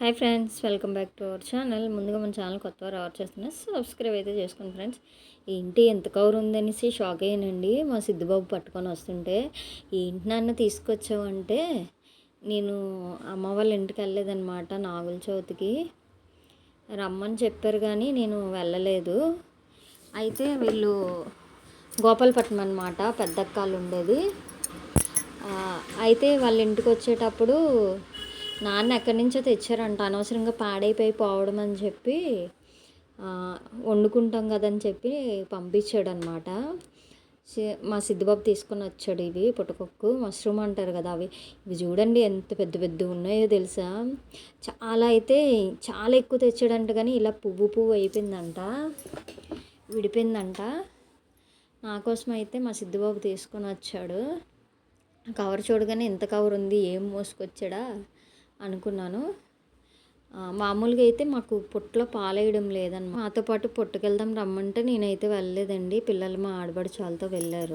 Hi friends, welcome back to our channel. ముందుగా మన channel కొత్తగా రావర్ చేస్తున్నా, సబ్స్క్రైబ్ అయితే చేసుకోండి ఫ్రెండ్స్. ఏంటి ఎంత కవర్ ఉందనేసి షాక్ అయ్యానండి మా సిద్ధుబాబు పట్టుకొని వస్తుంటే. ఏంటి నాన్న తీసుకొచ్చావంటే, నేను అమ్మ వాళ్ళ ఇంటికి వెళ్ళలేదన్నమాట నాగుల చవితికి. రమ్మని చెప్పారు కానీ నేను వెళ్ళలేదు. అయితే వీళ్ళు గోపాలపట్నం అనమాట పెద్దక్కాలు ఉండేది. అయితే వాళ్ళ ఇంటికి వచ్చేటప్పుడు నాన్న ఎక్కడి నుంచో తెచ్చారంట, అనవసరంగా పాడైపోయి పోవడం అని చెప్పి వండుకుంటాం కదని చెప్పి పంపించాడనమాట. మా సిద్ధుబాబు తీసుకొని వచ్చాడు. ఇవి పుట్టకొక్కు మష్రూమ్ అంటారు కదా, ఇవి చూడండి ఎంత పెద్ద పెద్ద ఉన్నాయో తెలుసా. చాలా ఎక్కువ తెచ్చాడంట, కానీ ఇలా పువ్వు అయిపోయిందంట, విడిపోయిందంట. నా కోసం అయితే మా సిద్ధుబాబు తీసుకొని వచ్చాడు. కవర్ చూడగానే ఎంత కవర్ ఉంది, ఏం మోసుకొచ్చాడా అనుకున్నాను. మామూలుగా అయితే మాకు పుట్టలో పాలేయడం లేదన్నమాట. మాతో పాటు పుట్టుకెళ్దాం రమ్మంటే నేనైతే వెళ్ళలేదండి. పిల్లలు మా ఆడబడి చాలతో వెళ్ళారు.